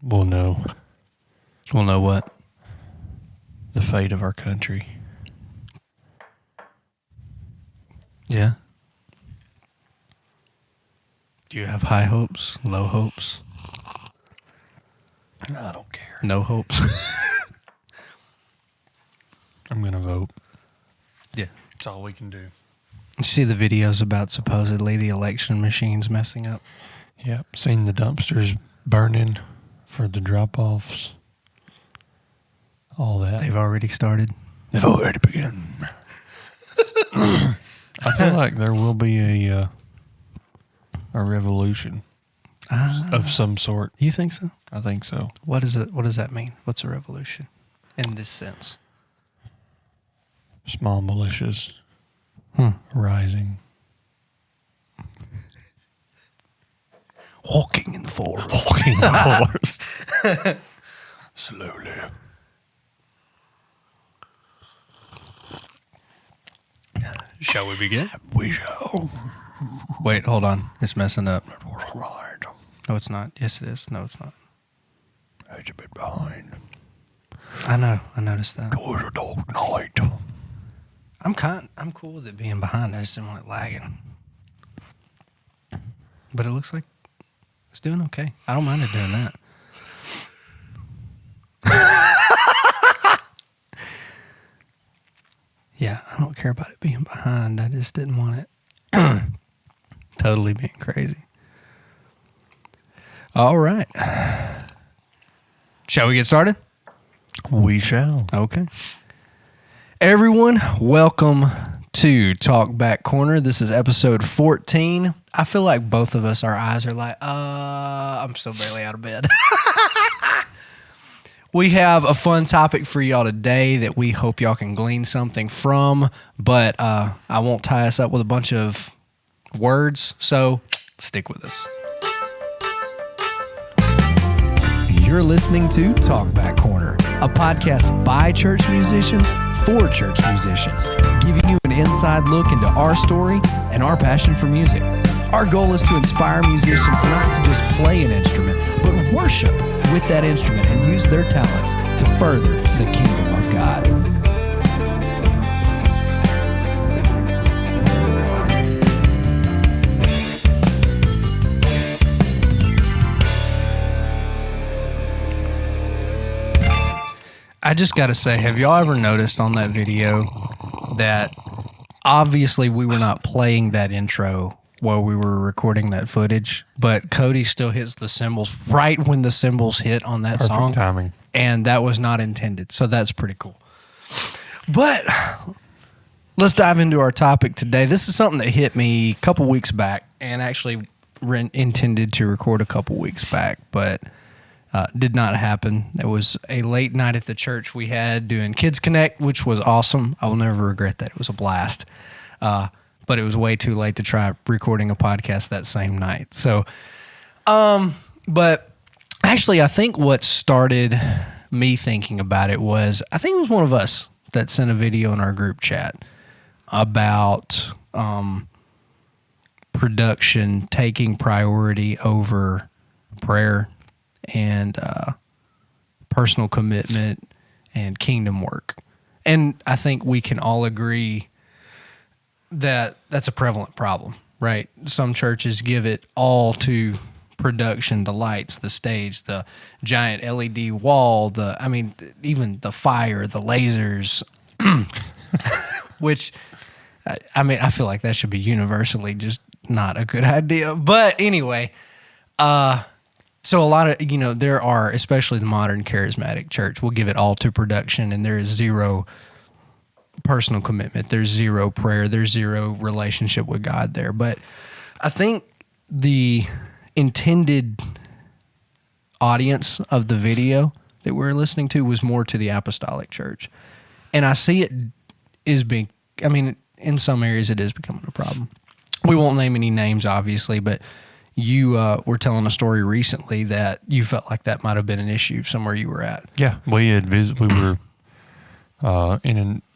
we'll know We'll know what? the fate of our country. Yeah. Do you have high hopes, low hopes, I don't care. no hopes? I'm going to vote. Yeah. That's all we can do. You see the videos about supposedly the election machines messing up? Yep. Seen the dumpsters burning for the drop-offs. All that. They've already started. They've already begun. I feel like there will be a revolution of some sort. You think so? I think so. What is it? What does that mean? What's a revolution in this sense? Small militias rising. Walking in the forest. Walking the forest. Slowly. Shall we begin? We shall. Wait, hold on. It's messing up. That was right. No, it's not. Yes, it is. No, it's not. It's a bit behind. I know. I noticed that. It was a dark night. I'm cool with it being behind. I just didn't want it lagging. But it looks like it's doing okay. I don't mind it doing that. Yeah, I don't care about it being behind. I just didn't want it totally being crazy. All right. Shall we get started? We shall. Okay. Everyone, welcome to Talkback Corner. This is episode 14. I feel like both of us, our eyes are like, I'm still barely out of bed. We have a fun topic for y'all today that we hope y'all can glean something from, but I won't tie us up with a bunch of words, so stick with us. You're listening to Talkback Corner, a podcast by church musicians for church musicians, giving you an inside look into our story and our passion for music. Our goal is to inspire musicians not to just play an instrument, but worship with that instrument and use their talents to further the kingdom of God. I just got to say, have y'all ever noticed on that video that obviously we were not playing that intro while we were recording that footage, but Cody still hits the cymbals right when the cymbals hit on that song. Perfect timing. And that was not intended, so that's pretty cool. But let's dive into our topic today. This is something that hit me a couple weeks back, and actually intended to record a couple weeks back, but did not happen. It was a late night at the church we had doing Kids Connect, which was awesome. I will never regret that. It was a blast. But it was way too late to try recording a podcast that same night. So, but actually, I think what started me thinking about it was, I think it was one of us that sent a video in our group chat about production taking priority over prayer and personal commitment and kingdom work. And I think we can all agree that that's a prevalent problem, right? Some churches give it all to production, the lights, the stage, the giant LED wall, even the fire, the lasers, which, I feel like that should be universally just not a good idea. But anyway, so a lot of, there are, especially the modern charismatic church, will give it all to production, and there is zero personal commitment. There's zero prayer. There's zero relationship with God there. But I think the intended audience of the video that we're listening to was more to the apostolic church. And I see it is being, in some areas it is becoming a problem. We won't name any names, obviously, but you were telling a story recently that you felt like that might have been an issue somewhere you were at. Yeah, we were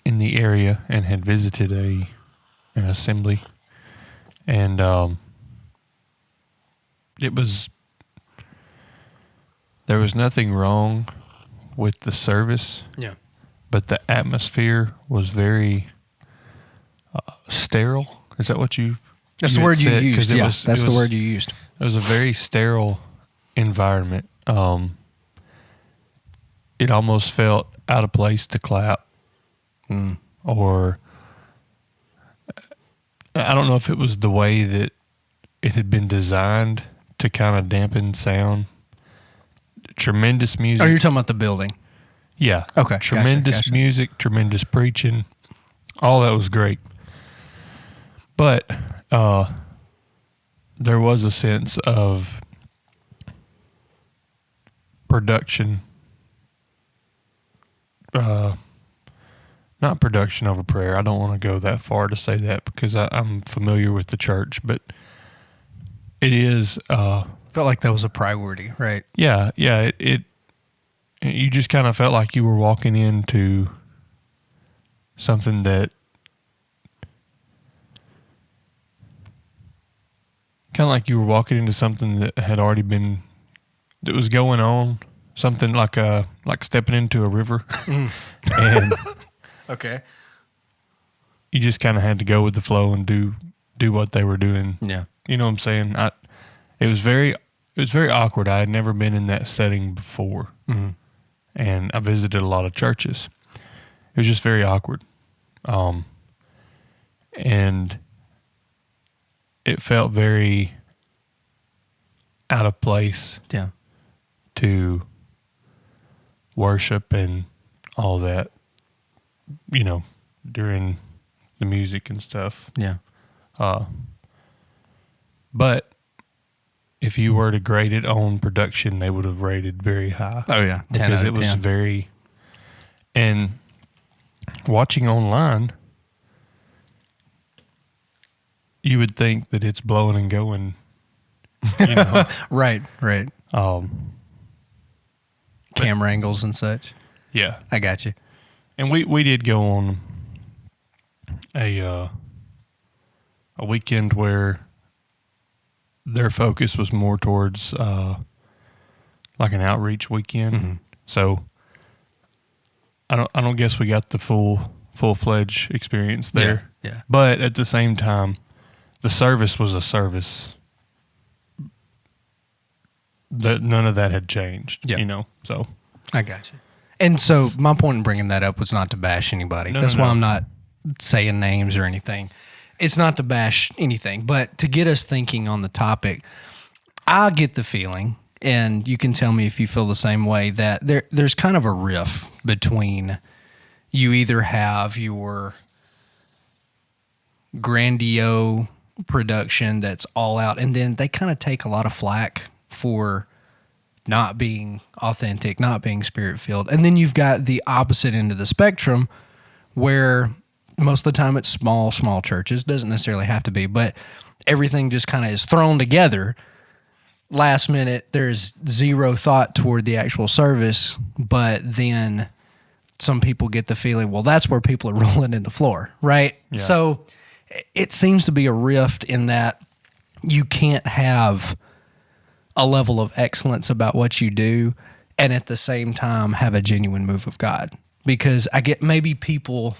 in the area and had visited an assembly, and it was there was nothing wrong with the service, Yeah. but the atmosphere was very sterile. Is that what you? That's the had word you said? 'Cause used. Yeah, that's the word you used. It was a very sterile environment. It almost felt out of place to clap, or I don't know if it was the way that it had been designed to kind of dampen sound. Tremendous music. Oh, you're talking about the building. Yeah. Okay. Tremendous music, tremendous preaching. All that was great. But there was a sense of production, not production over prayer. I don't want to go that far to say that because I'm familiar with the church, but it is. Felt like that was a priority, right? Yeah. It you just kind of felt like you were walking into something that had already been, that was going on, something like stepping into a river. And Okay. you just kind of had to go with the flow and do what they were doing. Yeah. You know what I'm saying? It was very awkward. I had never been in that setting before. Mm-hmm. And I visited a lot of churches. It was just very awkward. And it felt very out of place Yeah. to worship and all that, during the music and stuff. Yeah. But if you were to grade it on production, they would have rated very high. Oh yeah. 10 Because out it of was 10. very, and watching online, you would think that it's blowing and going, Right. um, Camera angles and such. yeah. I got you. And we did go on a weekend where their focus was more towards like an outreach weekend. Mm-hmm. So I don't guess we got the full-fledged experience there. Yeah. But at the same time, the service was a service that none of that had changed. Yeah. So I got you. And so my point in bringing that up was not to bash anybody. No, That's no. why I'm not saying names or anything. It's not to bash anything, but to get us thinking on the topic, I get the feeling, and you can tell me if you feel the same way, that there's kind of a riff between you either have your grandiose production that's all out, and then they kind of take a lot of flack for not being authentic, not being spirit-filled. And then you've got the opposite end of the spectrum where most of the time it's small churches. Doesn't necessarily have to be, but everything just kind of is thrown together. Last minute, there's zero thought toward the actual service, but then some people get the feeling, well, that's where people are rolling in the floor, right? Yeah. So it seems to be a rift in that you can't have a level of excellence about what you do and at the same time have a genuine move of God. Because I get maybe people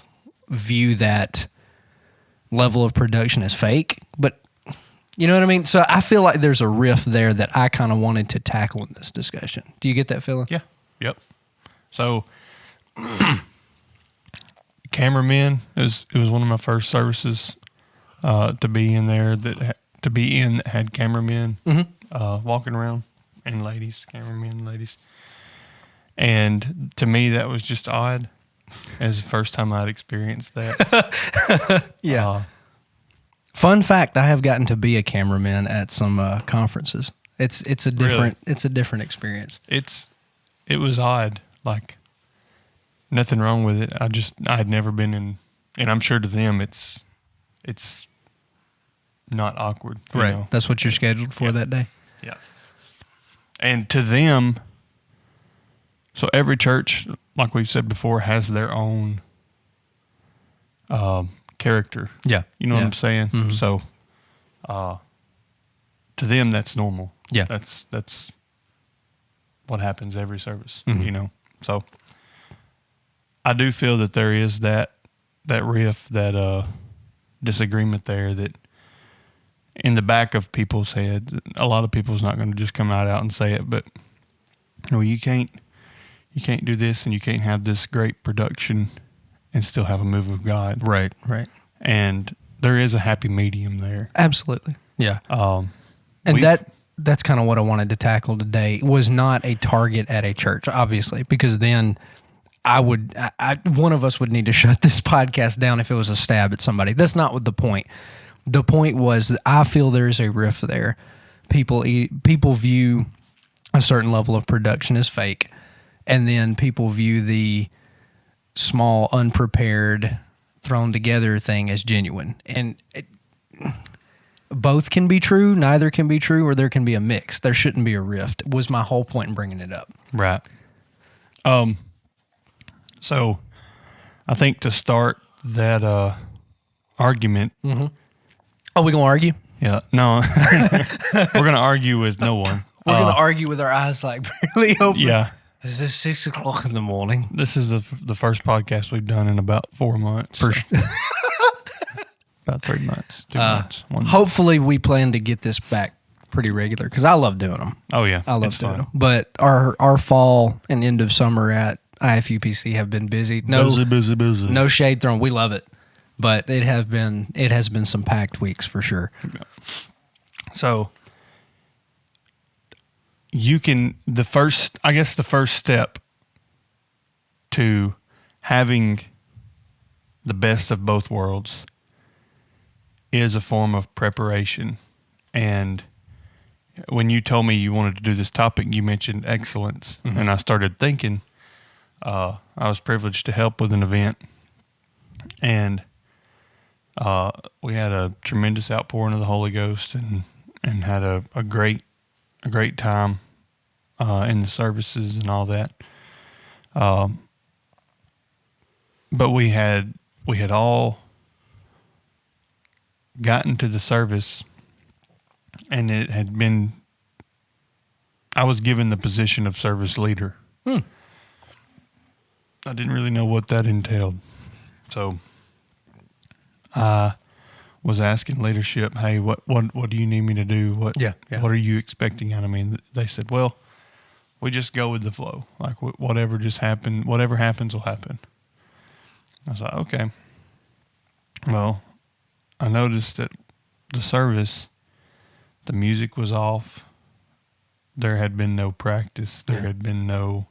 view that level of production as fake, but you know what I mean? So I feel like there's a rift there that I kind of wanted to tackle in this discussion. Do you get that feeling? yeah, yep. So cameramen, it was one of my first services to be in there that had cameramen walking around, and cameramen, ladies. And to me, that was just odd. As the first time I'd experienced that. Yeah. Fun fact: I have gotten to be a cameraman at some conferences. It's a different experience. It was odd. Like nothing wrong with it. I had never been in, and I'm sure to them it's not awkward. you know? That's what you're scheduled for that day. Yeah. And to them, so every church, like we've said before, has their own character. Yeah. You know what Yeah. I'm saying? Mhm. So to them, that's normal. Yeah. That's what happens every service, you know. So I do feel that there is that rift, that disagreement there, that in the back of people's head, a lot of people's not going to just come out and say it, but no, you can't do this, and you can't have this great production and still have a move of God. Right. And there is a happy medium there. Absolutely. Yeah. And that's kind of what I wanted to tackle today. It was not a target at a church, obviously, because then one of us would need to shut this podcast down if it was a stab at somebody. That's not what the point. The point was that I feel there's a rift there. People view a certain level of production as fake, and then people view the small, unprepared, thrown together thing as genuine. And both can be true, neither can be true, or there can be a mix. There shouldn't be a rift, was my whole point in bringing it up. Right. So I think to start that argument. Mm-hmm. Oh, we going to argue? Yeah. No. We're going to argue with no one. We're going to argue with our eyes like barely open. Yeah. This is 6 o'clock in the morning. This is the first podcast we've done in about 4 months. About 3 months, 2 months. Hopefully we plan to get this back pretty regular, because I love doing them. Oh, yeah. I love doing them. But our fall and end of summer at IFUPC have been busy. Busy. No shade thrown. We love it. But it has been some packed weeks for sure. So the first step to having the best of both worlds is a form of preparation. And when you told me you wanted to do this topic, you mentioned excellence. Mm-hmm. And I started thinking, I was privileged to help with an event, and we had a tremendous outpouring of the Holy Ghost, and had a great time in the services and all that. But we had all gotten to the service, and I was given the position of service leader. I didn't really know what that entailed. So I was asking leadership, hey, what do you need me to do? What are you expecting out of me? And they said, well, we just go with the flow. Like whatever happens will happen. I was like, okay. Well, I noticed that the service, the music was off. There had been no practice. There had been no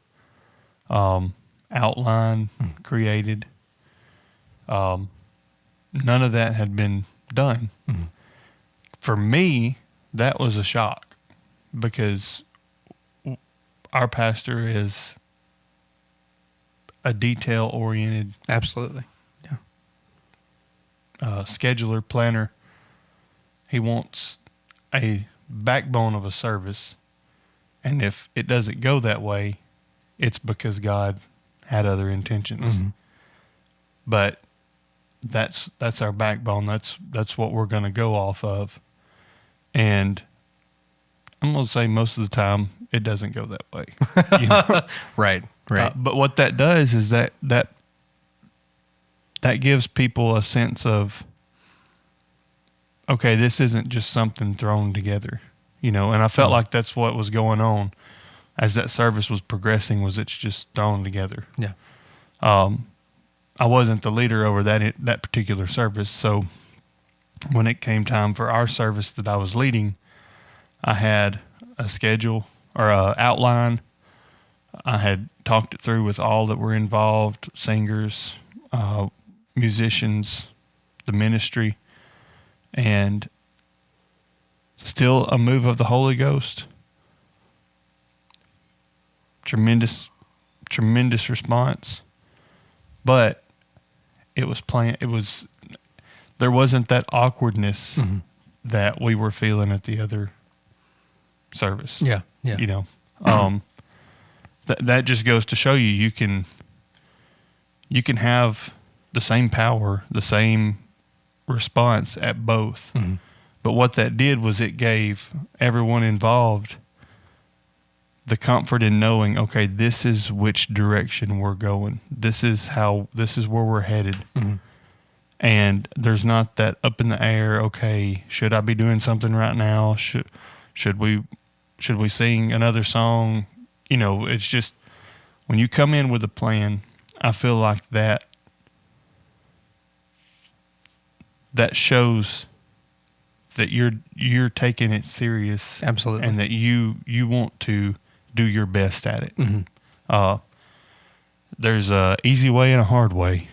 outline created. None of that had been done. Mm-hmm. For me, that was a shock, because our pastor is a detail-oriented, absolutely, scheduler, planner. He wants a backbone of a service, and if it doesn't go that way, it's because God had other intentions. Mm-hmm. But that's our backbone. That's what we're going to go off of. And I'm going to say most of the time it doesn't go that way. You know? Right. But what that does is that gives people a sense of, okay, this isn't just something thrown together, you know. And I felt like that's what was going on as that service was progressing, was it's just thrown together. Yeah. I wasn't the leader over that particular service, so when it came time for our service that I was leading, I had a schedule or a outline. I had talked it through with all that were involved, singers, musicians, the ministry, and still a move of the Holy Ghost. Tremendous response, but it was planned. There wasn't that awkwardness that we were feeling at the other service. Yeah. You know, that just goes to show you can have the same power, the same response at both. But what that did was it gave everyone involved the comfort in knowing, okay, this is which direction we're going. This is where we're headed. Mm-hmm. And there's not that up in the air, okay, should I be doing something right now? Should we sing another song? It's just when you come in with a plan, I feel like that shows that you're taking it serious. Absolutely. And that you want to do your best at it. Mm-hmm. There's a easy way and a hard way,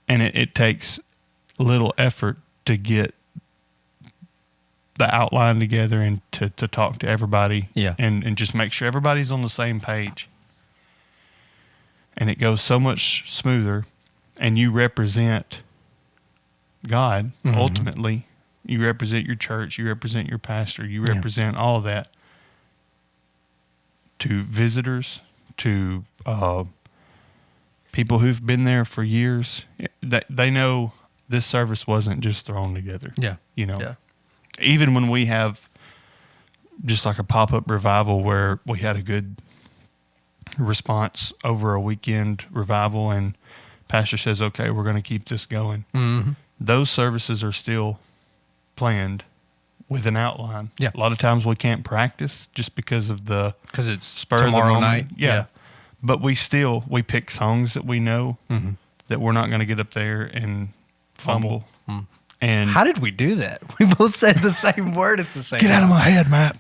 and it takes little effort to get the outline together and to talk to everybody, and just make sure everybody's on the same page. And it goes so much smoother, and you represent God. Mm-hmm. Ultimately, you represent your church, you represent your pastor, you represent all of that to visitors, to people who've been there for years. They know this service wasn't just thrown together. Yeah. Even when we have just like a pop-up revival where we had a good response over a weekend revival and pastor says, okay, we're going to keep this going. Mm-hmm. Those services are still planned with an outline. Yeah. A lot of times we can't practice just because it's spur tomorrow of the night. moment. Yeah. But we pick songs that we know that we're not going to get up there and fumble. Mm. And how did we do that? We both said the same word at the same time. Get out of my head, Matt.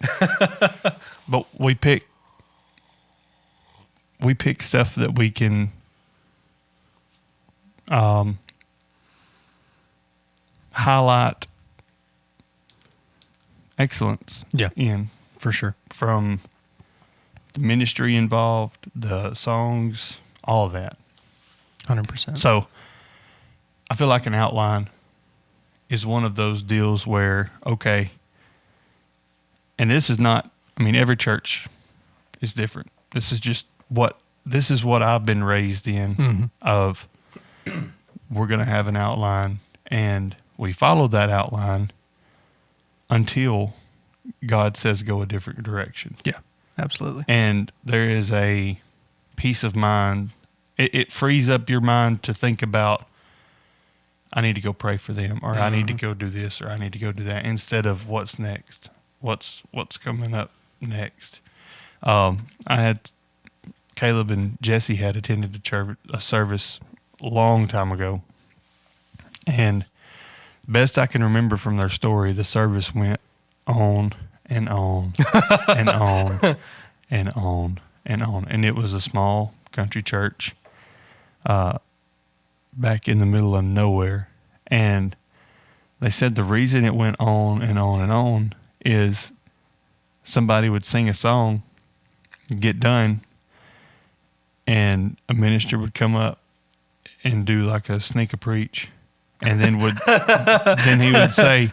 But we pick stuff that we can highlight excellence in. For sure. From the ministry involved, the songs, all of that. 100%. So I feel like an outline is one of those deals where, okay, and this is not, every church is different. This is what I've been raised in of we're going to have an outline and we follow that outline until God says go a different direction. Yeah, absolutely. And there is a peace of mind. It frees up your mind to think about, I need to go pray for them, or I need to go do this, or I need to go do that, instead of what's next, what's coming up next. I had Caleb and Jesse had attended a service a long time ago, and best I can remember from their story, the service went on and on and on and on and on. And it was a small country church back in the middle of nowhere. And they said the reason it went on and on and on is somebody would sing a song, get done, and a minister would come up and do like a sneak a preach. And then then he would say,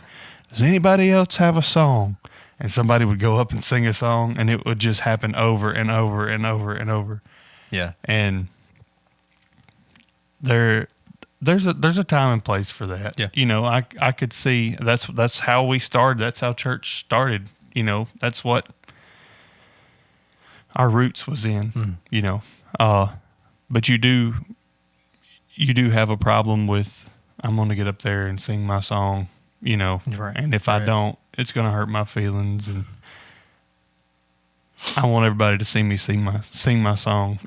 does anybody else have a song? And somebody would go up and sing a song, and it would just happen over and over and over and over. Yeah. And there's a time and place for that. Yeah. I could see that's how we started. That's how church started. That's what our roots was in. But you do have a problem with, I'm going to get up there and sing my song, Right. And if I don't, it's going to hurt my feelings, and I want everybody to see me sing my song,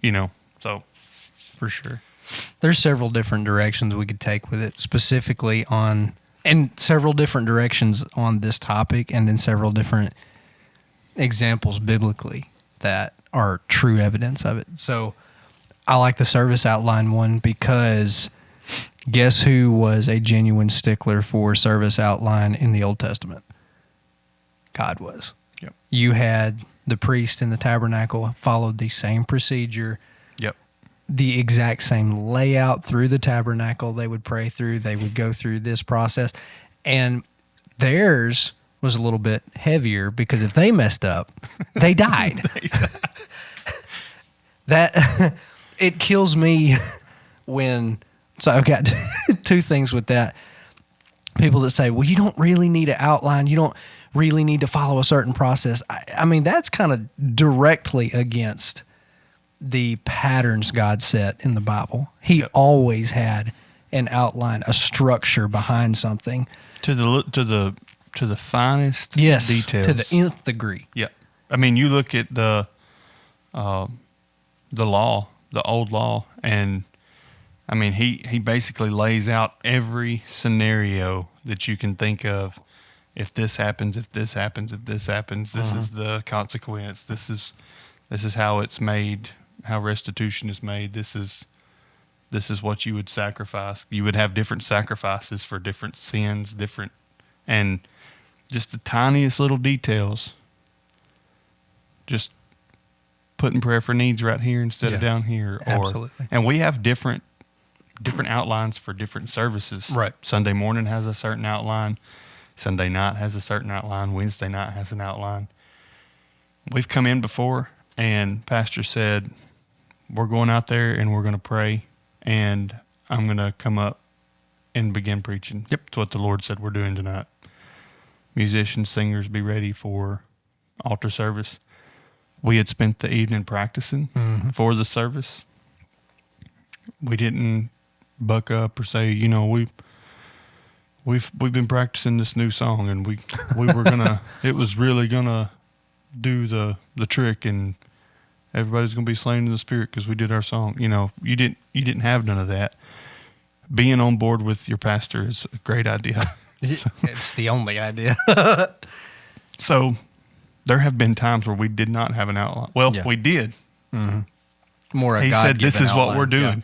So for sure, there's several different directions we could take with it, specifically and several different directions on this topic, and then several different examples biblically that are true evidence of it. So I like the service outline one because guess who was a genuine stickler for service outline in the Old Testament? God was. Yep. You had the priest in the tabernacle followed the same procedure. Yep. The exact same layout through the tabernacle they would pray through. They would go through this process. And theirs was a little bit heavier because if they messed up, they died. That it kills me when... So I've got two things with that. People that say, well, you don't really need an outline. You don't really need to follow a certain process. I mean, that's kind of directly against the patterns God set in the Bible. He always had an outline, a structure behind something. To the finest Yes, details. to the nth degree. Yeah. I mean, you look at the law, the old law, and I mean, he basically lays out every scenario that you can think of. If this happens, if this happens, if this happens, this is the consequence. This is how it's made, how restitution is made. This is what you would sacrifice. You would have different sacrifices for different sins, and just the tiniest little details. Just putting prayer for needs right here instead of down here. Absolutely. And we have different outlines for different services. Right. Sunday morning has a certain outline. Sunday night has a certain outline. Wednesday night has an outline. We've come in before, and Pastor said, we're going out there and we're going to pray, and I'm going to come up and begin preaching. Yep. That's what the Lord said we're doing tonight. Musicians, singers, be ready for altar service. We had spent the evening practicing for the service. We didn't buck up or say, we've been practicing this new song, and we were gonna. It was really gonna do the trick, and everybody's gonna be slain in the spirit because we did our song. You didn't have none of that. Being on board with your pastor is a great idea. It's the only idea. So there have been times where we did not have an outline. Well, we did. More a He said, "This is what we're doing."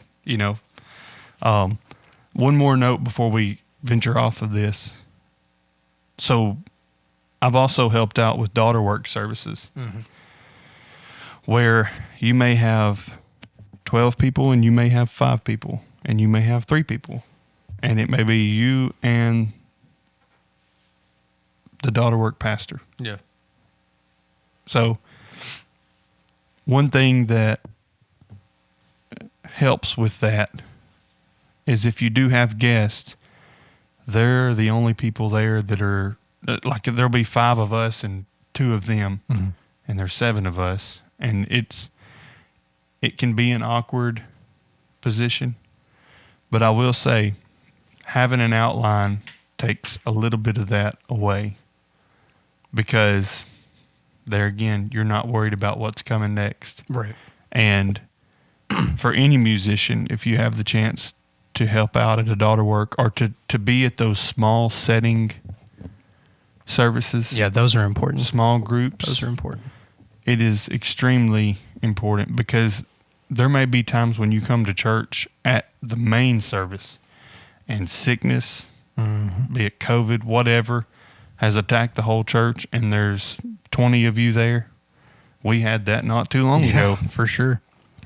One more note before we venture off of this. So I've also helped out with daughter work services, where you may have 12 people and you may have 5 people and you may have 3 people, and it may be you and the daughter work pastor. Yeah. So one thing that helps with that is if you do have guests, they're the only people there that are like, there'll be 5 of us and 2 of them, and there's 7 of us, and it can be an awkward position. But I will say, having an outline takes a little bit of that away, because there again, you're not worried about what's coming next. Right. And for any musician, if you have the chance to help out at a daughter work or to be at those small setting services. Yeah, those are important. Small groups. Those are important. It is extremely important, because there may be times when you come to church at the main service and sickness, be it COVID, whatever, has attacked the whole church, and there's 20 of you there. We had that not too long ago. For sure.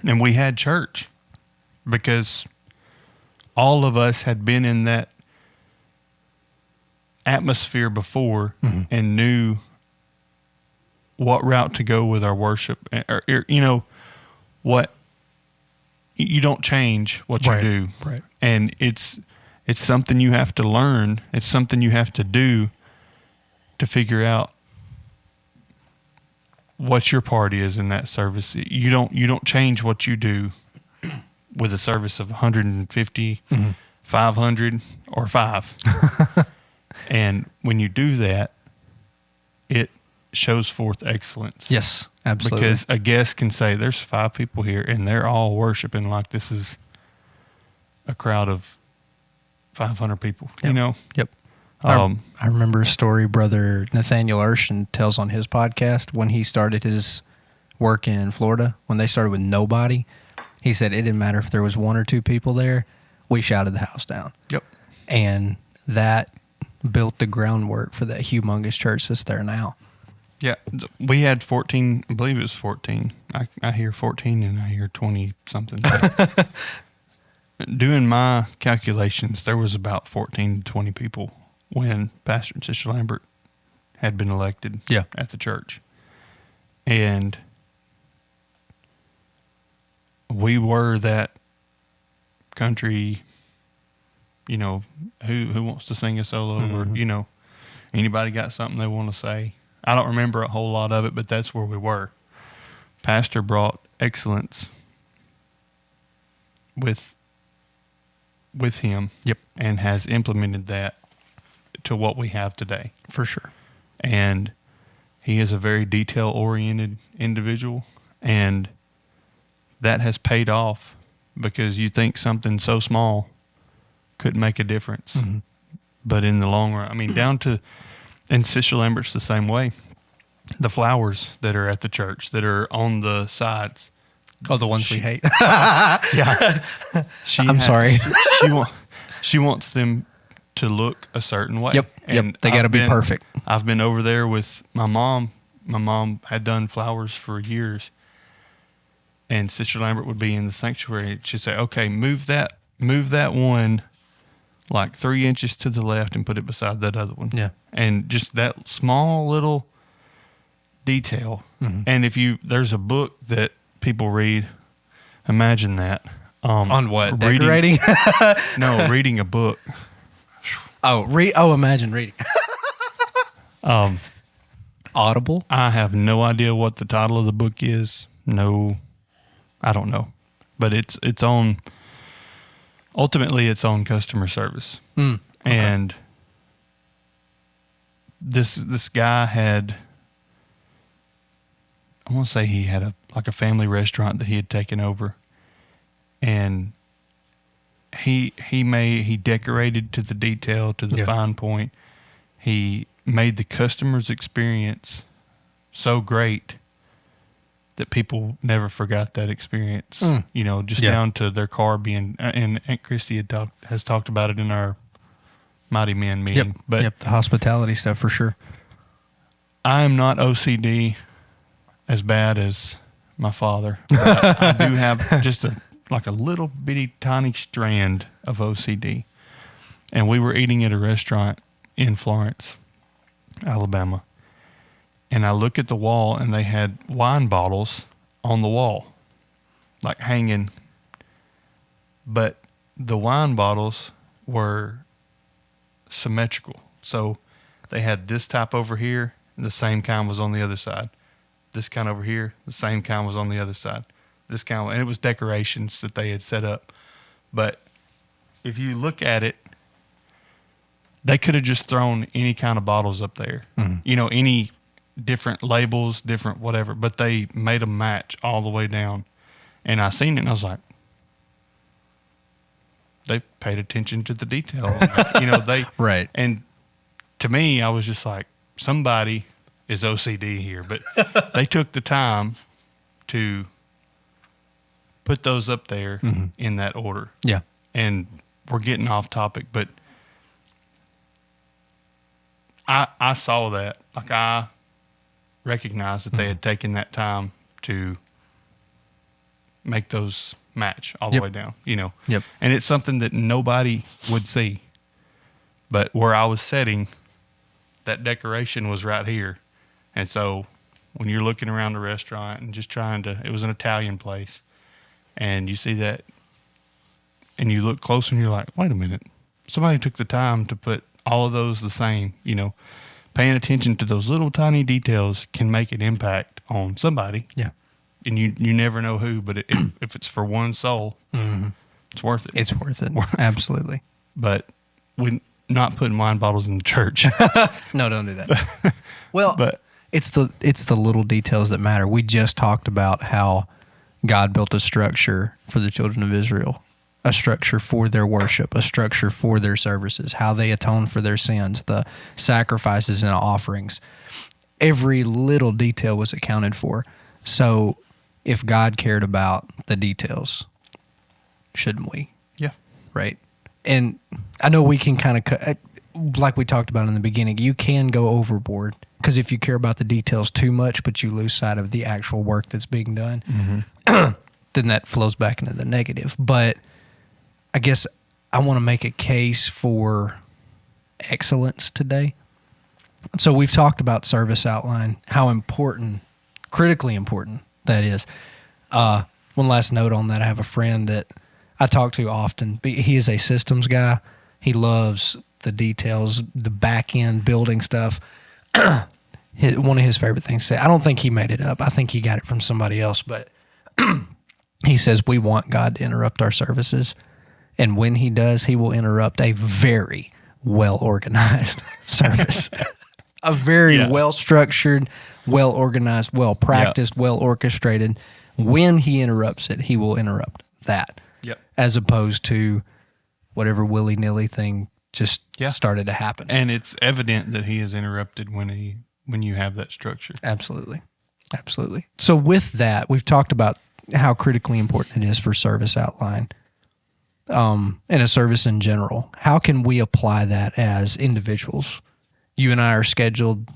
And we had church because all of us had been in that atmosphere before and knew what route to go with our worship. Or, what you don't change what you do. Right. And it's something you have to learn. It's something you have to do to figure out what your part is in that service. You don't change what you do with a service of 150, 500, or 5. And when you do that, it shows forth excellence. Yes, absolutely. Because a guest can say, there's 5 people here, and they're all worshiping like this is a crowd of 500 people, Yep. I I remember a story Brother Nathaniel Urshan tells on his podcast when he started his work in Florida, when they started with nobody. He said it didn't matter if there was 1 or 2 people there, we shouted the house down. Yep. And that built the groundwork for that humongous church that's there now. Yeah, we had 14, I believe it was 14. I hear 14 and I hear 20 something. Doing my calculations, there was about 14 to 20 people when Pastor and Sister Lambert had been elected at the church. And we were that country, who wants to sing a solo or, Anybody got something they want to say? I don't remember a whole lot of it, but that's where we were. Pastor brought excellence with him. Yep. And has implemented that to what we have today. For sure. And he is a very detail-oriented individual, and that has paid off because you think something so small could make a difference. Mm-hmm. But in the long run, I mean, down to, and Sister Lambert's the same way. The flowers that are at the church that are on the sides. Oh, the ones we hate. Yeah. Sorry. She wants them to look a certain way. Yep. And they got to be perfect. I've been over there with my mom. My mom had done flowers for years. And Sister Lambert would be in the sanctuary. She'd say, okay, move that one like 3 inches to the left and put it beside that other one. Yeah. And just that small little detail. Mm-hmm. And there's a book that people read, imagine that. On what? Decorating? No, reading a book. Imagine reading. Audible? I have no idea what the title of the book is. No, I don't know. But it's on, ultimately it's on customer service. Okay. And this guy had, I want to say he had a family restaurant that he had taken over. And he decorated to the detail, to the fine point. He made the customer's experience so great that people never forgot that experience. Down to their car being, and Aunt Christy has talked about it in our Mighty Men meeting. But the hospitality stuff for sure. I am not OCD as bad as my father. But I do have just a little bitty tiny strand of OCD. And we were eating at a restaurant in Florence, Alabama. And I look at the wall and they had wine bottles on the wall, like hanging. But the wine bottles were symmetrical. So they had this type over here, and the same kind was on the other side. This kind over here, the same kind was on the other side. This kind, and it was decorations that they had set up. But if you look at it, they could have just thrown any kind of bottles up there. Mm-hmm. Any different labels, different whatever. But they made them match all the way down. And I seen it, and I was like, they paid attention to the detail. They right. And to me, I was just like, somebody is OCD here. But they took the time to put those up there in that order. Yeah. And we're getting off topic, but I saw that. Like, I recognized that they had taken that time to make those match all the way down, Yep. And it's something that nobody would see. But where I was sitting, that decoration was right here. And so when you're looking around the restaurant and just it was an Italian place, and you see that, and you look closer and you're like, wait a minute, somebody took the time to put all of those the same. Paying attention to those little tiny details can make an impact on somebody. Yeah. And you never know who, but if it's for one soul, it's worth it. It's worth it. Absolutely. But we're not putting wine bottles in the church. No, don't do that. Well, it's the little details that matter. We just talked about how God built a structure for the children of Israel, a structure for their worship, a structure for their services, how they atone for their sins, the sacrifices and offerings. Every little detail was accounted for. So if God cared about the details, shouldn't we? Yeah. Right? And I know we can kind of, like we talked about in the beginning, you can go overboard because if you care about the details too much, but you lose sight of the actual work that's being done, then that flows back into the negative. But I guess I want to make a case for excellence today. So we've talked about service outline, how important, critically important that is. One last note on that, I have a friend that I talk to often. He is a systems guy. He loves the details, the back end building stuff. One of his favorite things to say, I don't think he made it up. I think he got it from somebody else, but he says, we want God to interrupt our services. And when he does, he will interrupt a very well-organized service. A very well-structured, well-organized, well-practiced, well-orchestrated. When he interrupts it, he will interrupt that. Yep. As opposed to whatever willy-nilly thing just started to happen. And it's evident that he is interrupted when you have that structure. Absolutely. Absolutely. So with that, we've talked about how critically important it is for service outline and a service in general. How can we apply that as individuals? You and I are scheduled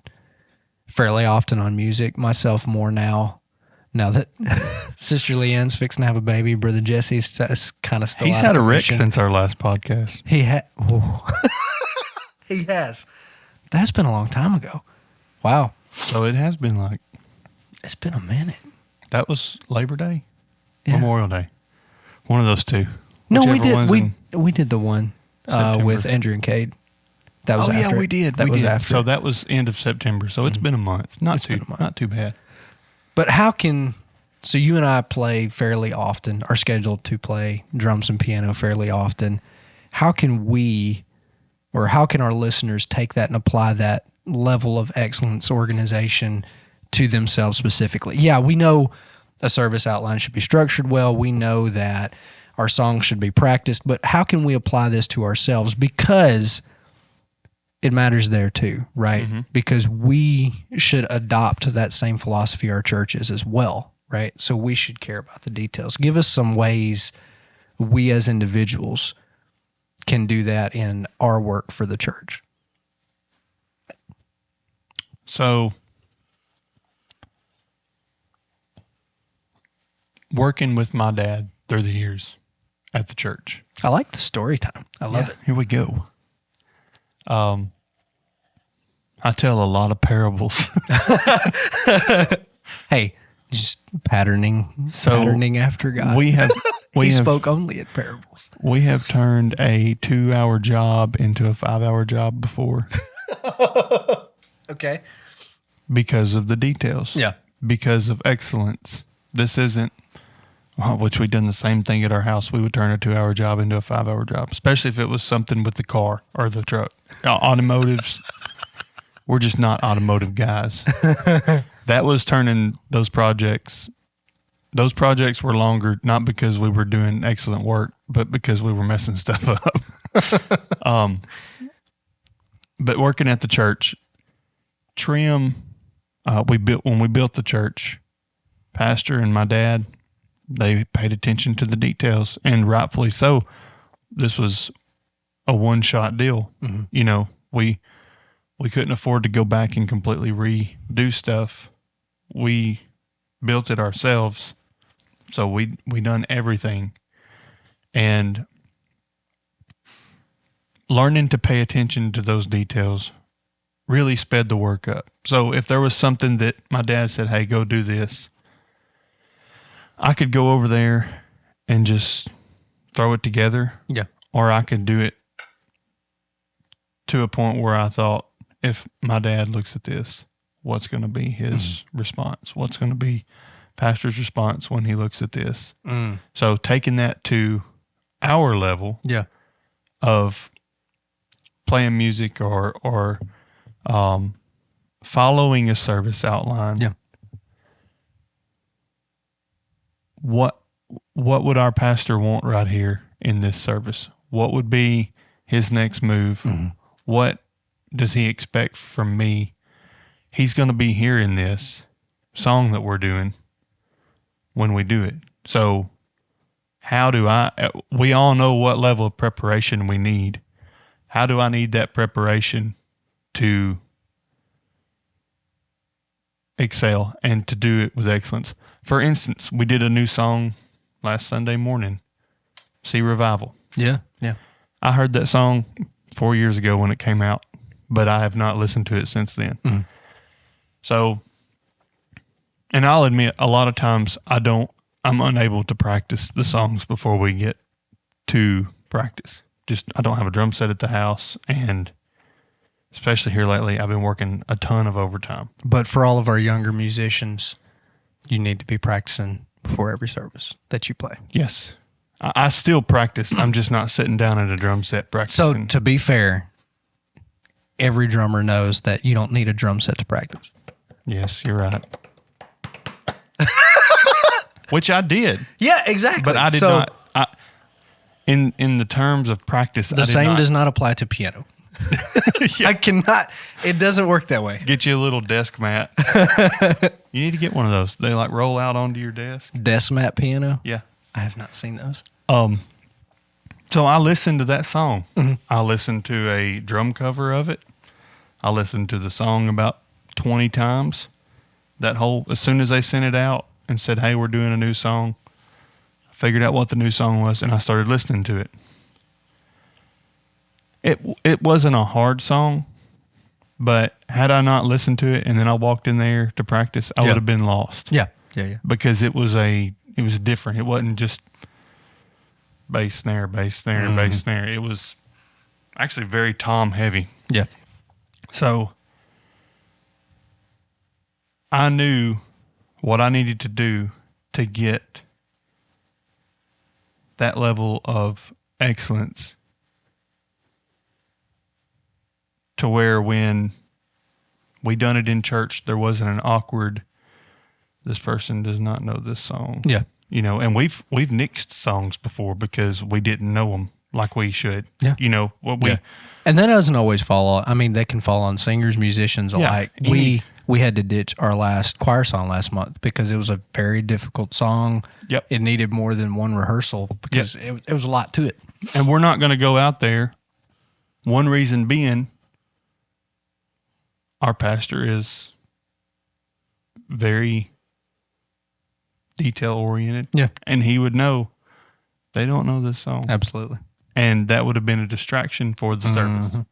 fairly often on music, myself more now that Sister Leanne's fixing to have a baby. Brother Jesse's kind of still He's out had of a wreck commission. since our last podcast. He has. That's been a long time ago. Wow. So it has been like, It's been a minute. that was Labor Day? Yeah. Memorial Day. One of those two. No, we Whichever did. one's We did the one September. with Andrew and Cade. That was after. we did. That we was did. after. So that was end of September. So it's been a month. Not too bad. But so you and I play fairly often, are scheduled to play drums and piano fairly often. How can our listeners take that and apply that level of excellence organization to themselves specifically? Yeah, we know a service outline should be structured well. We know that our songs should be practiced, but how can we apply this to ourselves? Because it matters there too, right? Mm-hmm. Because we should adopt that same philosophy our church is as well, right? So we should care about the details. Give us some ways we as individuals can do that in our work for the church. So working with my dad through the years at the church. I like the story time. I love it. Here we go. I tell a lot of parables. Hey, just patterning after God. We have he spoke only in parables. We have turned a 2-hour job into a 5-hour job before Okay. because of the details. Yeah. Because of excellence. This isn't, which we've done the same thing at our house. We would turn a 2-hour job into a 5-hour job, especially if it was something with the car or the truck. Automotives, we're just not automotive guys. That was turning those projects. Those projects were longer, not because we were doing excellent work, but because we were messing stuff up. But working at the church, when we built the church, Pastor and my dad, they paid attention to the details, and rightfully so. This was a one-shot deal. Mm-hmm. You know, we couldn't afford to go back and completely redo stuff. We built it ourselves, so we done everything, and learning to pay attention to those details really sped the work up. So if there was something that my dad said, "Hey, go do this," I could go over there and just throw it together. Yeah. Or I could do it to a point where I thought, if my dad looks at this, what's going to be his response? What's going to be Pastor's response when he looks at this? So taking that to our level of playing music or following a service outline. Yeah. What would our pastor want right here in this service? What would be his next move? Mm-hmm. What does he expect from me? He's going to be hearing this song that we're doing when we do it. So we all know what level of preparation we need. How do I need that preparation to excel and to do it with excellence? For instance, we did a new song last Sunday morning, See Revival. Yeah, yeah. I heard that song 4 years ago when it came out, but I have not listened to it since then. Mm-hmm. So, and I'll admit, a lot of times I'm unable to practice the songs before we get to practice. I don't have a drum set at the house, and especially here lately, I've been working a ton of overtime. But for all of our younger musicians, you need to be practicing before every service that you play. Yes. I still practice. I'm just not sitting down at a drum set practicing. So to be fair, every drummer knows that you don't need a drum set to practice. Yes, you're right. Which I did. Yeah, exactly. But I did not. In the terms of practice, the same does not apply to piano. Yeah. I cannot. It doesn't work that way. Get you a little desk mat. You need to get one of those. They like roll out onto your desk. Desk mat piano? Yeah. I have not seen those. So I listened to that song. Mm-hmm. I listened to a drum cover of it. I listened to the song about 20 times. As soon as they sent it out and said, hey, we're doing a new song, I figured out what the new song was, and I started listening to it. It wasn't a hard song, but had I not listened to it and then I walked in there to practice, I would have been lost. Yeah. Because it was different. It wasn't just bass, snare, bass, snare, bass, snare. It was actually very tom heavy. Yeah. So I knew what I needed to do to get that level of excellence to where when we done it in church, there wasn't an awkward, this person does not know this song. Yeah. You know, and we've nixed songs before because we didn't know them like we should. Yeah. You know, And that doesn't always fall on, they can fall on singers, musicians alike. We had to ditch our last choir song last month because it was a very difficult song. Yep. It needed more than one rehearsal because it was a lot to it. And we're not going to go out there. One reason being, our pastor is very detail oriented. Yeah. And he would know they don't know this song. Absolutely. And that would have been a distraction for the service.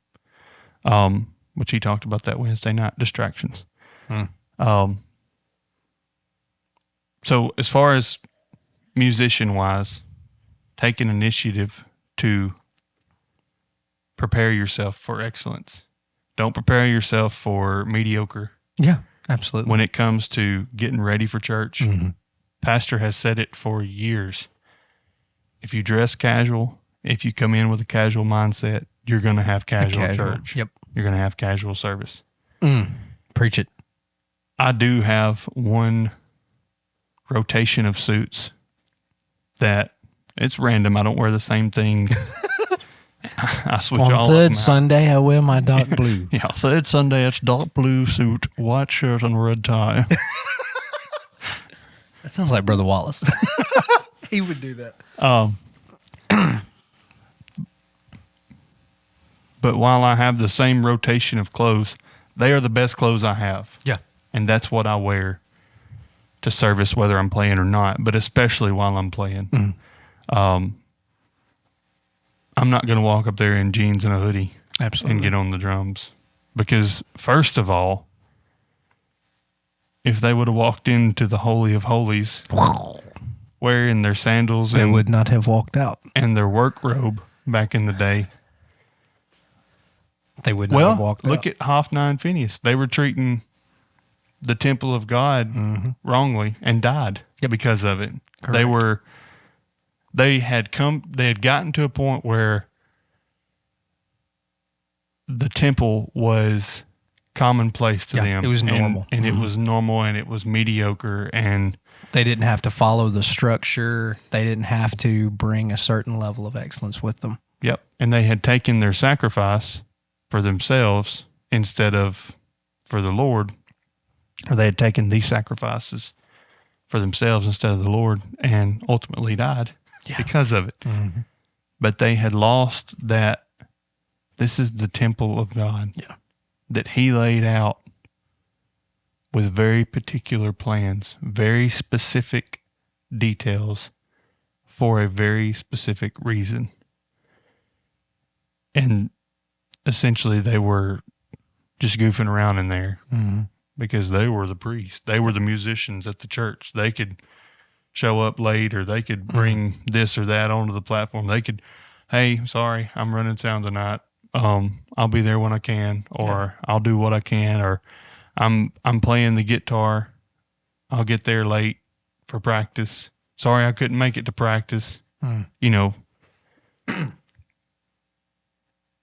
Which he talked about that Wednesday night, distractions. So as far as musician wise, take an initiative to prepare yourself for excellence. Don't prepare yourself for mediocre. Yeah, absolutely. When it comes to getting ready for church, Pastor has said it for years. If you dress casual, if you come in with a casual mindset, you're going to have casual church. Yep. You're going to have casual service. Preach it. I do have one rotation of suits that it's random. I don't wear the same thing. I switch all of them On third out. Sunday, I wear my dark blue. Yeah, third Sunday, it's dark blue suit, white shirt, and red tie. That sounds like Brother Wallace. He would do that. But while I have the same rotation of clothes, they are the best clothes I have. Yeah. And that's what I wear to service, whether I'm playing or not, but especially while I'm playing. I'm not going to walk up there in jeans and a hoodie Absolutely. and get on the drums. Because, first of all, if they would have walked into the Holy of Holies wearing their sandals They would not have walked out. and their work robe back in the day, They would not have walked out. look at Hophni and Phineas. They were treating the temple of God wrongly and died because of it. Correct. They had gotten to a point where the temple was commonplace to them. It was normal. And it was normal and it was mediocre, and They didn't have to follow the structure. They didn't have to bring a certain level of excellence with them. yep. And they had taken their sacrifice for themselves instead of for the Lord. Or they had taken these sacrifices for themselves instead of the Lord and ultimately died because of it. But they had lost that this is the temple of God that he laid out with very particular plans, very specific details for a very specific reason. And essentially they were just goofing around in there because they were the priests. They were the musicians at the church. They could show up late, or they could bring this or that onto the platform. They could hey, sorry, I'm running sound tonight. I'll be there when I can, or I'll do what I can, or I'm playing the guitar. I'll get there late for practice. Sorry, I couldn't make it to practice. You know,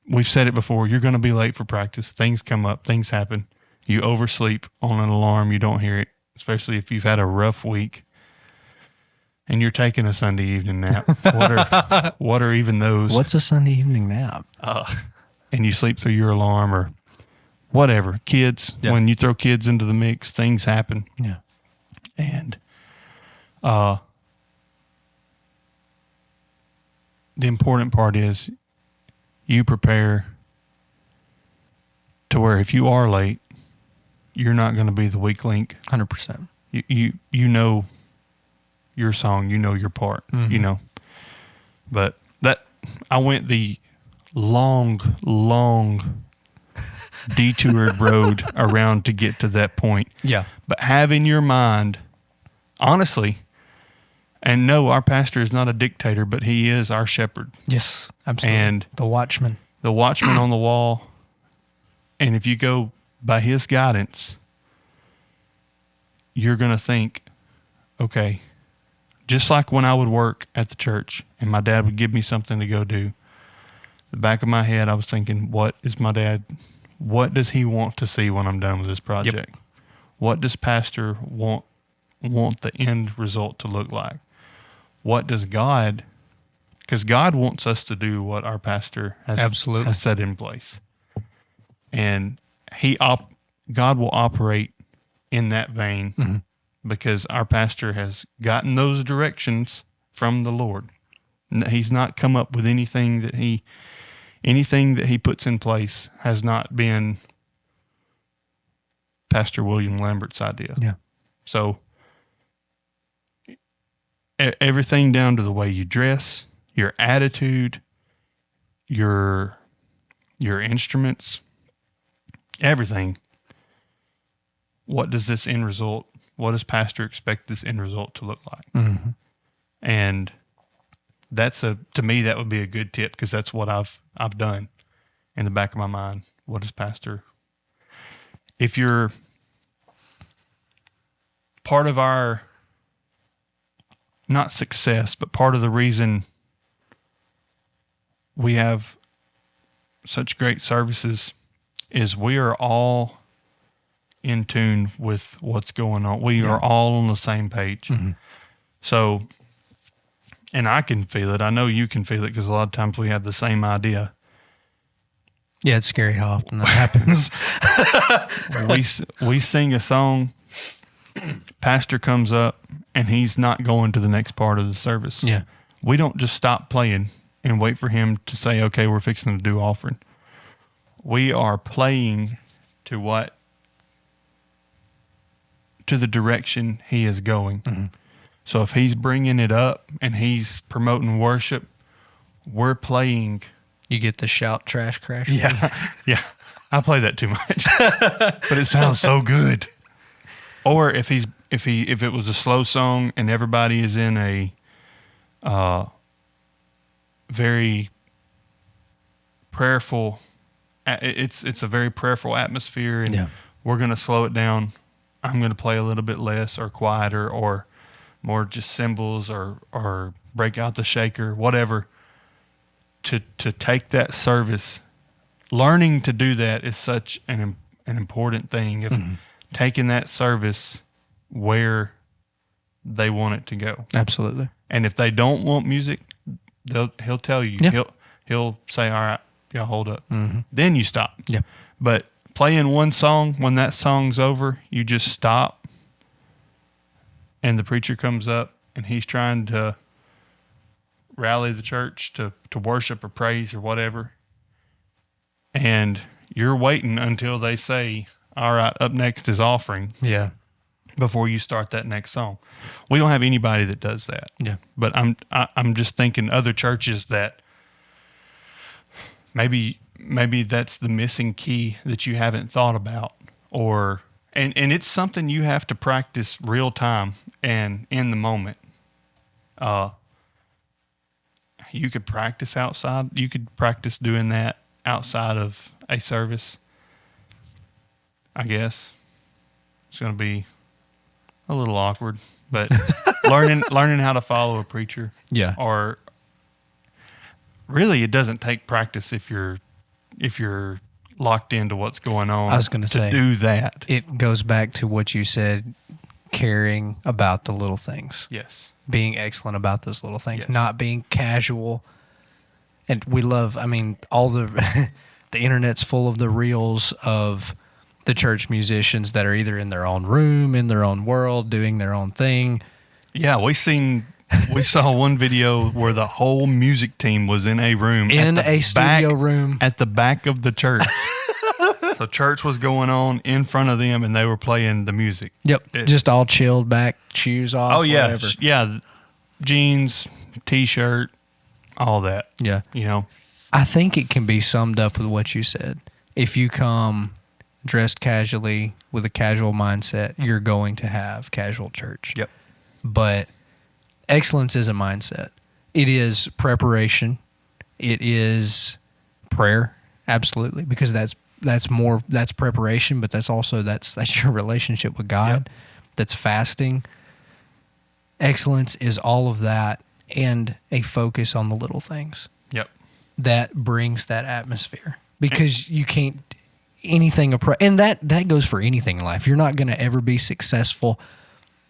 we've said it before. You're going to be late for practice. Things come up. Things happen. You oversleep on an alarm. You don't hear it, especially if you've had a rough week and you're taking a Sunday evening nap. What are even those? What's a Sunday evening nap? And you sleep through your alarm or whatever. Kids, when you throw kids into the mix, things happen. Yeah. And the important part is you prepare to where if you are late, you're not going to be the weak link. 100%. You know your song, you know your part, you know. But that I went the long detoured road around to get to that point. Yeah. But have in your mind, honestly, and no, our pastor is not a dictator, but he is our shepherd. Yes, absolutely. And the watchman on the wall. And if you go by his guidance, you're going to think, okay, just like when I would work at the church and my dad would give me something to go do, the back of my head, I was thinking, what does he want to see when I'm done with this project? Yep. What does pastor want the end result to look like? What does God, because God wants us to do what our pastor has set in place. And God will operate in that vein because our pastor has gotten those directions from the Lord. He's not come up with anything that he puts in place has not been Pastor William Lambert's idea. Yeah. So everything down to the way you dress, your attitude, your instruments, everything. What does pastor expect this end result to look like? Mm-hmm. And to me, that would be a good tip because that's what I've done in the back of my mind. What is pastor? If you're part of our, not success, but part of the reason we have such great services is we are all in tune with what's going on. We are all on the same page. Mm-hmm. So, and I can feel it. I know you can feel it because a lot of times we have the same idea. Yeah, it's scary how often that happens. we sing a song, pastor comes up, and he's not going to the next part of the service. Yeah. We don't just stop playing and wait for him to say, okay, we're fixing to do offering. We are playing to the direction he is going. Mm-hmm. So if he's bringing it up and he's promoting worship, we're playing. You get the shout trash crash. Yeah. Yeah. I play that too much, but it sounds so good. Or if it was a slow song and everybody is in a very prayerful, it's a very prayerful atmosphere, and we're going to slow it down. I'm going to play a little bit less or quieter or more just cymbals or break out the shaker, whatever, to take that service. Learning to do that is such an important thing of taking that service where they want it to go. Absolutely. And if they don't want music, he'll tell you. Yeah. He'll say, all right, y'all hold up. Mm-hmm. Then you stop. Yeah. But playing one song, when that song's over, you just stop. And the preacher comes up and he's trying to rally the church to worship or praise or whatever. And you're waiting until they say, all right, up next is offering. Yeah. Before you start that next song. We don't have anybody that does that. Yeah. But I'm just thinking other churches that maybe that's the missing key that you haven't thought about, or and it's something you have to practice real time and in the moment. you could practice outside. You could practice doing that outside of a service. I guess it's going to be a little awkward, but learning how to follow a preacher. Yeah. Or really, it doesn't take practice if you're locked into what's going on. I was going to say, do that. It goes back to what you said, caring about the little things. Yes. Being excellent about those little things, Yes. not being casual. And we love, all the the internet's full of the reels of the church musicians that are either in their own room, in their own world, doing their own thing. Yeah, we saw one video where the whole music team was in a room. In a studio room. At the back of the church. So church was going on in front of them, and they were playing the music. Yep, just all chilled back, shoes off, Oh, yeah. whatever. Yeah, jeans, T-shirt, all that. Yeah. You know? I think it can be summed up with what you said. If you come dressed casually with a casual mindset, you're going to have casual church. Yep. But excellence is a mindset. It is preparation. It is prayer, absolutely, because that's preparation, but that's also that's your relationship with God. Yep. That's fasting. Excellence is all of that and a focus on the little things. Yep. That brings that atmosphere, because you can't anything and that goes for anything in life. You're not going to ever be successful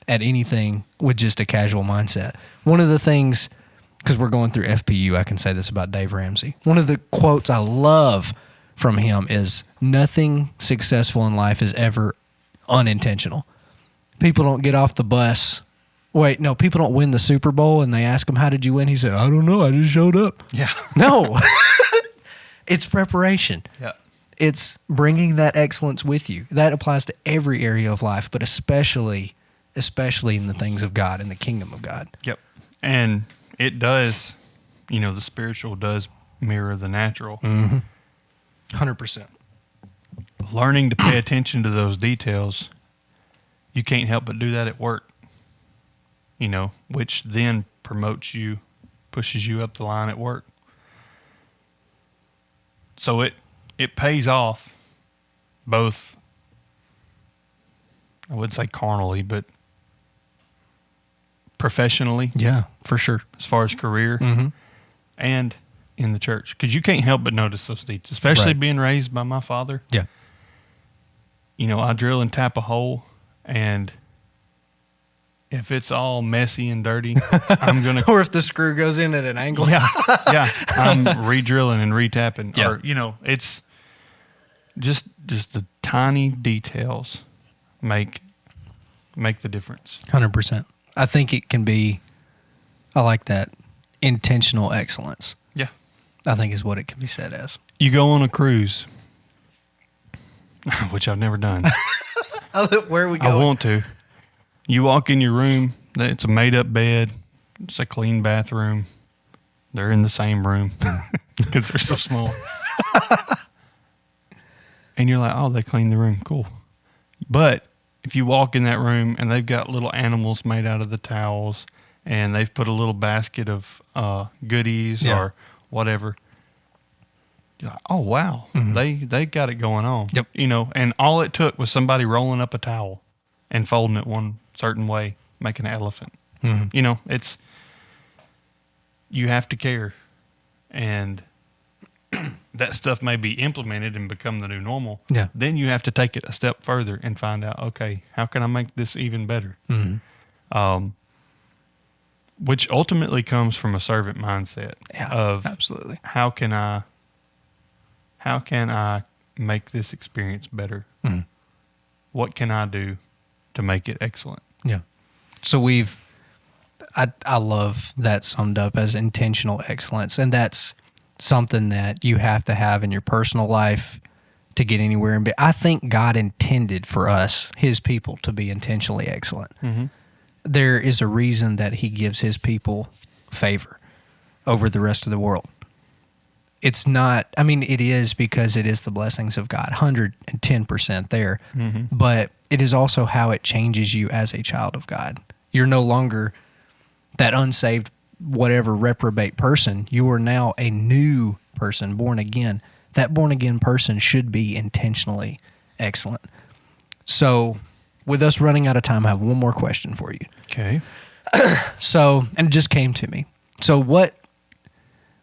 at anything with just a casual mindset. One of the things, because we're going through FPU, I can say this about Dave Ramsey. One of the quotes I love from him is, nothing successful in life is ever unintentional. People don't get off the bus. Wait, no, people don't win the Super Bowl and they ask him, how did you win? He said, I don't know. I just showed up. Yeah. No, it's preparation. Yeah. It's bringing that excellence with you. That applies to every area of life, but especially in the things of God, in the kingdom of God. Yep. And it does, the spiritual does mirror the natural. 100%. Learning to pay attention to those details, you can't help but do that at work, which then promotes you, pushes you up the line at work. So it pays off both, I would say carnally, but professionally. Yeah, for sure. As far as career and in the church. Because you can't help but notice those details, especially being raised by my father. Yeah. I drill and tap a hole, and if it's all messy and dirty, I'm going to... Or if the screw goes in at an angle. Yeah, I'm re-drilling and re-tapping. Yeah. Or, it's just the tiny details make the difference. 100%. I think it can be, I like that, intentional excellence. Yeah. I think is what it can be said as. You go on a cruise, which I've never done. Where are we going? I want to. You walk in your room, it's a made-up bed, it's a clean bathroom. They're in the same room because they're so small. And you're like, oh, they cleaned the room. Cool. But if you walk in that room and they've got little animals made out of the towels, and they've put a little basket of goodies or whatever, you're like, oh, wow, they got it going on. Yep. And all it took was somebody rolling up a towel and folding it one certain way, making an elephant. It's, you have to care. And that stuff may be implemented and become the new normal. Yeah. Then you have to take it a step further and find out, okay, how can I make this even better? Which ultimately comes from a servant mindset of absolutely. How can I make this experience better? What can I do to make it excellent? Yeah. So I love that summed up as intentional excellence. And that's something that you have to have in your personal life to get anywhere. And I think God intended for us, his people, to be intentionally excellent. There is a reason that he gives his people favor over the rest of the world. It's not, it is because it is the blessings of God, 110% there. But it is also how it changes you as a child of God. You're no longer that unsaved whatever reprobate person. You are now a new person, born again. That born again person should be intentionally excellent. So, with us running out of time, I have one more question for you. Okay. So, and it just came to me. So,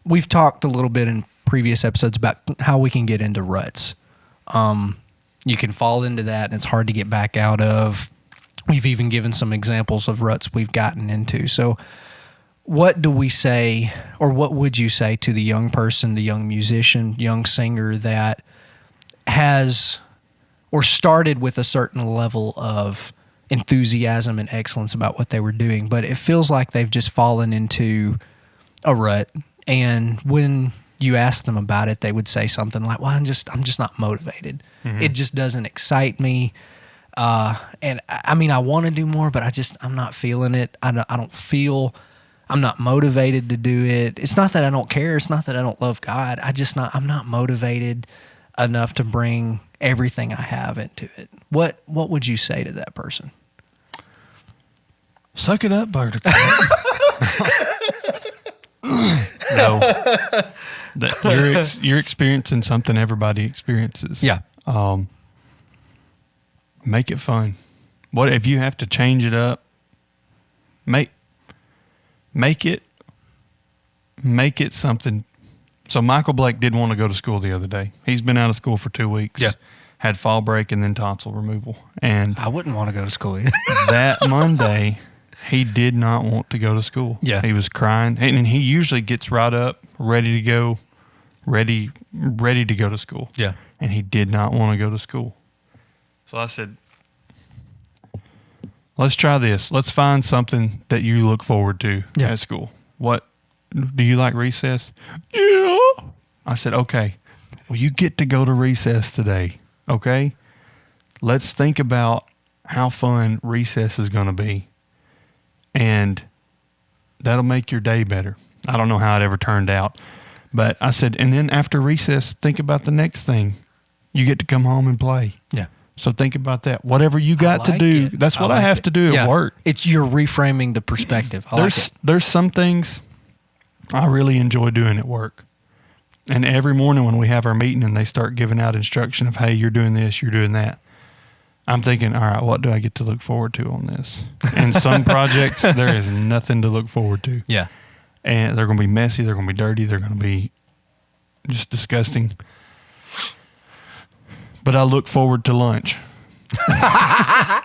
we've talked a little bit in previous episodes about how we can get into ruts. You can fall into that, and it's hard to get back out of. We've even given some examples of ruts we've gotten into. So, what do we say, or what would you say to the young person, the young musician, young singer that has or started with a certain level of enthusiasm and excellence about what they were doing, but it feels like they've just fallen into a rut, and when you ask them about it, they would say something like, well, I'm just not motivated. Mm-hmm. It just doesn't excite me. And I mean, I want to do more, but I'm not feeling it. I'm not motivated to do it. It's not that I don't care. It's not that I don't love God. I'm not motivated enough to bring everything I have into it. What would you say to that person? Suck it up, Buttercup. No. You're experiencing something everybody experiences. Yeah. Make it fun. What if you have to change it up? Make it something. So Michael Blake didn't want to go to school the other day. He's been out of school for 2 weeks. Yeah. Had fall break and then tonsil removal. And I wouldn't want to go to school either. that Monday, he did not want to go to school. Yeah. He was crying. And he usually gets right up, ready to go, ready to go to school. Yeah. And he did not want to go to school. So I said, let's try this. Let's find something that you look forward to at school. What, do you like recess? Yeah. I said, okay, well, you get to go to recess today, okay? Let's think about how fun recess is going to be, and that'll make your day better. I don't know how it ever turned out, but I said, and then after recess, think about the next thing. You get to come home and play. Yeah. So think about that. Whatever you got to do, that's what I have to do at work. You're reframing the perspective. There's some things I really enjoy doing at work. And every morning when we have our meeting and they start giving out instruction of, hey, you're doing this, you're doing that, I'm thinking, all right, what do I get to look forward to on this? And some projects, there is nothing to look forward to. Yeah. And they're going to be messy. They're going to be dirty. They're going to be just disgusting. But I look forward to lunch. I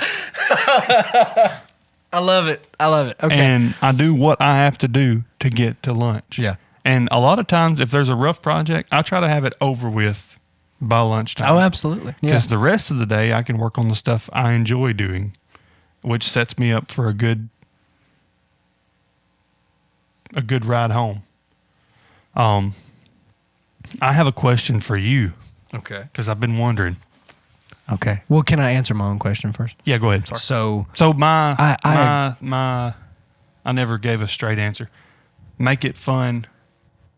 love it. Okay. And I do what I have to do to get to lunch. Yeah. And a lot of times, if there's a rough project, I try to have it over with by lunchtime. Oh, absolutely. Because the rest of the day, I can work on the stuff I enjoy doing, which sets me up for a good ride home. I have a question for you. Okay. Because I've been wondering. Okay. Well, can I answer my own question first? Yeah, go ahead. Sorry. So I never gave a straight answer. Make it fun,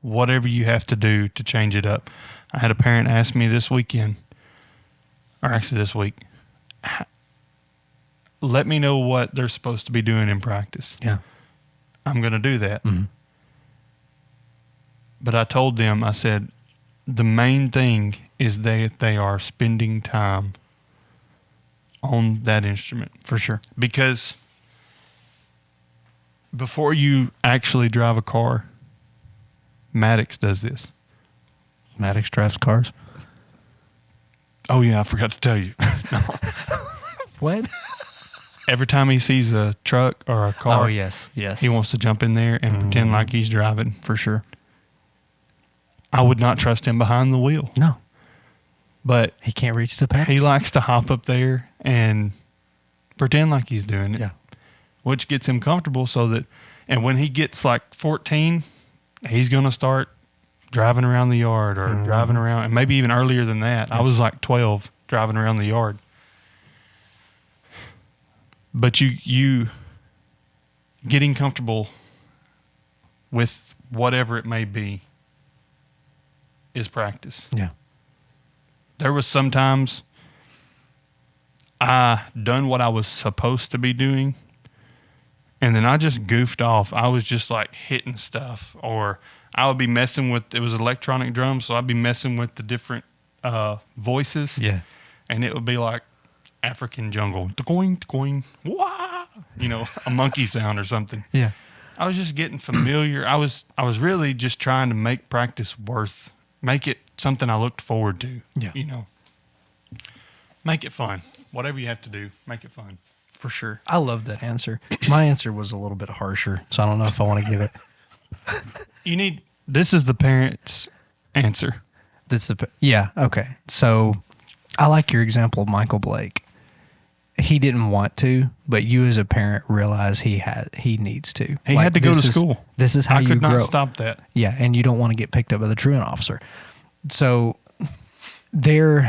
whatever you have to do to change it up. I had a parent ask me this week, let me know what they're supposed to be doing in practice. Yeah. I'm going to do that. Mm-hmm. But I told them, I said, the main thing is that they are spending time on that instrument. For sure. Because before you actually drive a car, Maddox does this. Maddox drives cars? Oh, yeah, I forgot to tell you. What? Every time he sees a truck or a car, yes. he wants to jump in there and pretend like he's driving. For sure. I would not trust him behind the wheel. No. But he can't reach the pedals. He likes to hop up there and pretend like he's doing it. Yeah. Which gets him comfortable and when he gets like 14, he's going to start driving around the yard or driving around, and maybe even earlier than that. Yeah. I was like 12 driving around the yard. But you getting comfortable with whatever it may be is practice. Yeah. There was sometimes I done what I was supposed to be doing, And then I just goofed off. I was just like hitting stuff, or I would be messing with, it was electronic drums, so I'd be messing with the different voices. Yeah. And it would be like African jungle, going, wah, a monkey sound or something. Yeah. I was just getting familiar. I was really just trying to make practice make it something I looked forward to. Yeah. Make it fun. Whatever you have to do, make it fun. For sure. I love that answer. My answer was a little bit harsher, so I don't know if I want to give it. This is the parent's answer. Yeah, okay. So I like your example of Michael Blake. He didn't want to, but you as a parent realize he needs to. He had to go to school. This is how you grow. I could not stop that. Yeah, and you don't want to get picked up by the truant officer. So I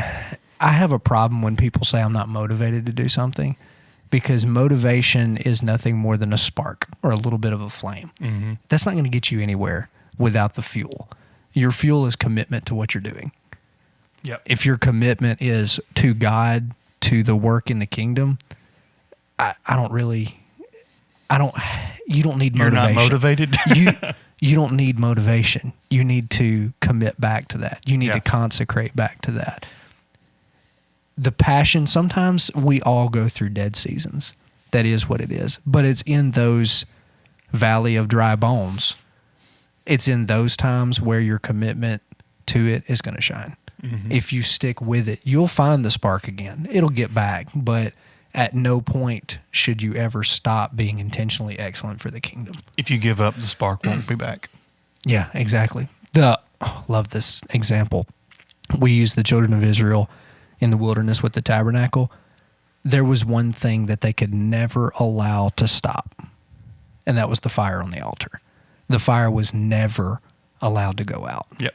have a problem when people say I'm not motivated to do something, because motivation is nothing more than a spark or a little bit of a flame. Mm-hmm. That's not going to get you anywhere without the fuel. Your fuel is commitment to what you're doing. Yep. If your commitment is to God, to the work in the kingdom, you don't need motivation. You're not motivated? You don't need motivation. You need to commit back to that. You need to consecrate back to that. The passion, sometimes we all go through dead seasons. That is what it is. But it's in those valley of dry bones. It's in those times where your commitment to it is going to shine. Mm-hmm. If you stick with it, you'll find the spark again. It'll get back, but at no point should you ever stop being intentionally excellent for the kingdom. If you give up, the spark won't be back. Yeah, exactly. Love this example. We use the children of Israel in the wilderness with the tabernacle. There was one thing that they could never allow to stop, and that was the fire on the altar. The fire was never allowed to go out. Yep.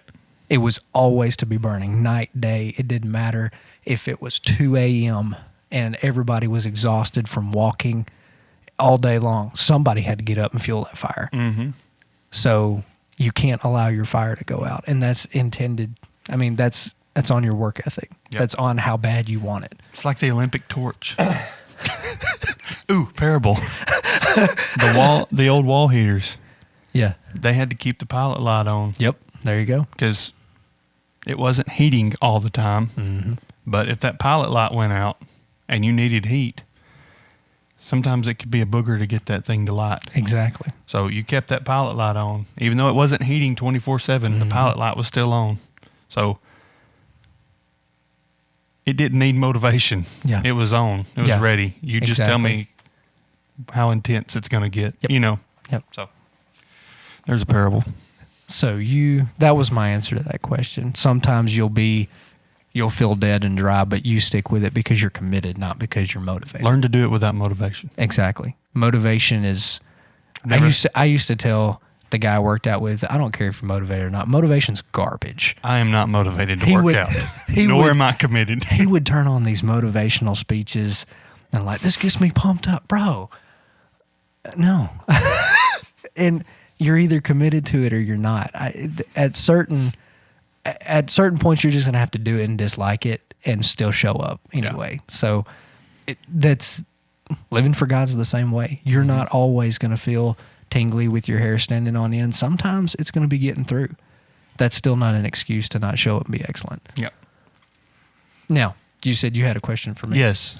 It was always to be burning, night, day. It didn't matter if it was 2 a.m. and everybody was exhausted from walking all day long. Somebody had to get up and fuel that fire. Mm-hmm. So you can't allow your fire to go out. And that's intended. I mean, that's on your work ethic. Yep. That's on how bad you want it. It's like the Olympic torch. Ooh, parable. The old wall heaters. Yeah. They had to keep the pilot light on. Yep. There you go. Because it wasn't heating all the time. Mm-hmm. But if that pilot light went out and you needed heat, sometimes it could be a booger to get that thing to light. Exactly. So you kept that pilot light on. Even though it wasn't heating 24/7, the pilot light was still on. So it didn't need motivation. Yeah. It was on. It was ready. You just tell me how intense it's going to get, Yep. So there's a parable. So that was my answer to that question. Sometimes you'll feel dead and dry, but you stick with it because you're committed, not because you're motivated. Learn to do it without motivation. Exactly. Motivation is, I used to tell the guy I worked out with, I don't care if you're motivated or not. Motivation's garbage. I am not motivated to work out. Nor am I committed. He would turn on these motivational speeches and like, this gets me pumped up, bro. No. And you're either committed to it or you're not. At certain points, you're just going to have to do it and dislike it and still show up anyway. Yeah. So that's living for God's the same way. You're not always going to feel tingly with your hair standing on end. Sometimes it's going to be getting through. That's still not an excuse to not show up and be excellent. Yeah. Now, you said you had a question for me. Yes.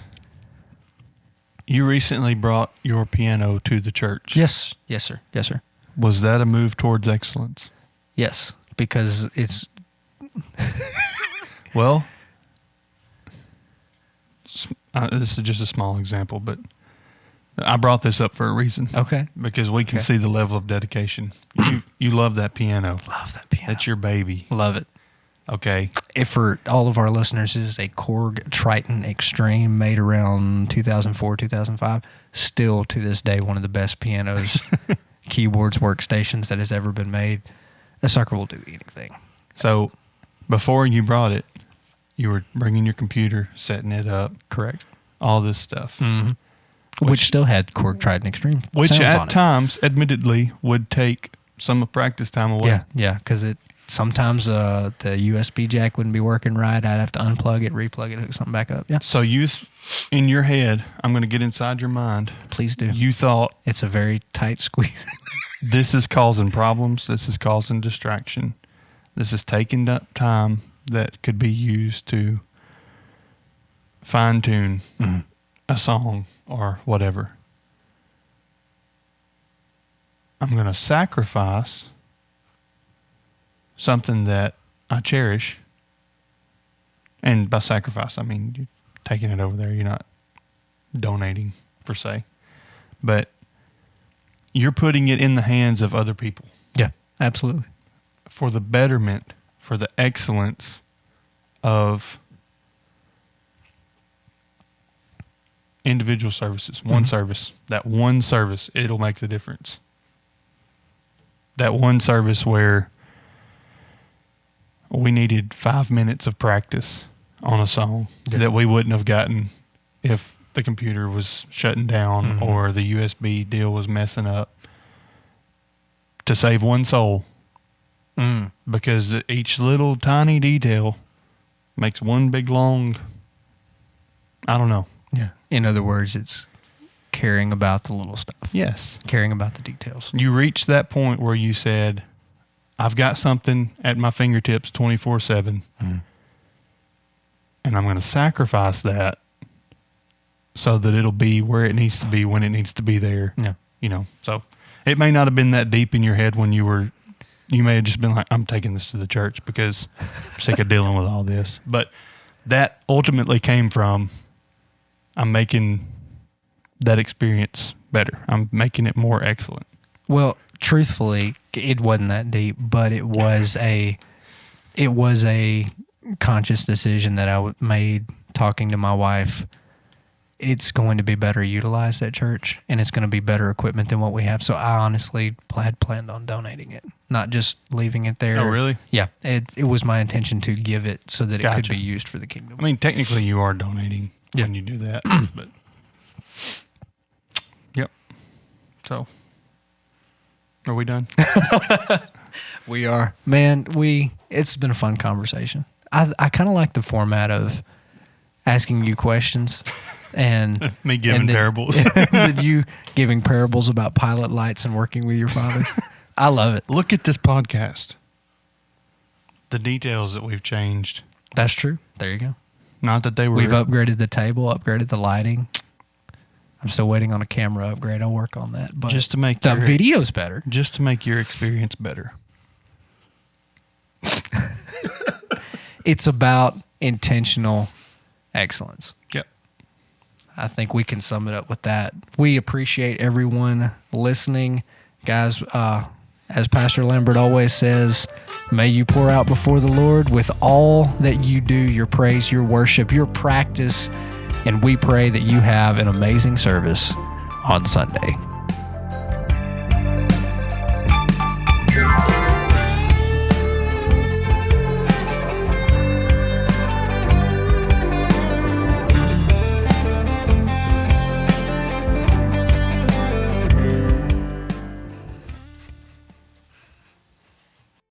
You recently brought your piano to the church. Yes. Yes, sir. Yes, sir. Was that a move towards excellence? Yes, because it's... Well, this is just a small example, but I brought this up for a reason. Okay. Because we can see the level of dedication. You love that piano. Love that piano. That's your baby. Love it. Okay. If for all of our listeners, this is a Korg Triton Extreme made around 2004, 2005. Still to this day, one of the best pianos, keyboards, workstations that has ever been made. The sucker will do anything. So before you brought it, you were bringing your computer, setting it up. Correct. All this stuff. Mm-hmm. Which still had Korg Triton Extreme. Which at times, admittedly, would take some practice time away. Yeah, because it sometimes the USB jack wouldn't be working right. I'd have to unplug it, replug it, hook something back up. Yeah. So in your head, I'm going to get inside your mind. Please do. You thought It's a very tight squeeze. this is causing problems. This is causing distraction. This is taking up time that could be used to fine tune a song or whatever. I'm going to sacrifice something that I cherish. And by sacrifice, I mean you're taking it over there. You're not donating per se, but you're putting it in the hands of other people Yeah, absolutely. for the betterment, for the excellence of individual services. One service, that one service, it'll make the difference. That one service where we needed 5 minutes of practice on a song that we wouldn't have gotten if the computer was shutting down or the USB deal was messing up, to save one soul. Because each little tiny detail makes one big long, I don't know. Yeah. In other words, it's caring about the little stuff. Yes. Caring about the details. You reached that point where you said, I've got something at my fingertips 24/7, and I'm going to sacrifice that so that it'll be where it needs to be when it needs to be there. Yeah. You know, so it may not have been that deep in your head when you may have just been like, I'm taking this to the church because I'm sick of dealing with all this. But that ultimately came from, I'm making that experience better. I'm making it more excellent. Well, truthfully, it wasn't that deep, but it was a conscious decision that I made talking to my wife. It's going to be better utilized at church, and it's going to be better equipment than what we have. So I honestly had planned on donating it, not just leaving it there. Oh, really? Yeah. It was my intention to give it so that it could Gotcha. be used for the kingdom. I mean, technically you are donating Yeah. when you do that, but yep. So, are we done? We are. Man, it's been a fun conversation. I kind of like the format of asking you questions and Me giving and then- parables. and you giving parables about pilot lights and working with your father. I love it. Look at this podcast. The details that we've changed. That's true. There you go. Not that they were. We've upgraded the table, upgraded the lighting. I'm still waiting on a camera upgrade. I'll work on that. But just to make the your, video's better. just to make your experience better. It's about intentional excellence. Yep. I think we can sum it up with that. We appreciate everyone listening. Guys, as Pastor Lambert always says, may you pour out before the Lord with all that you do, your praise, your worship, your practice, and we pray that you have an amazing service on Sunday.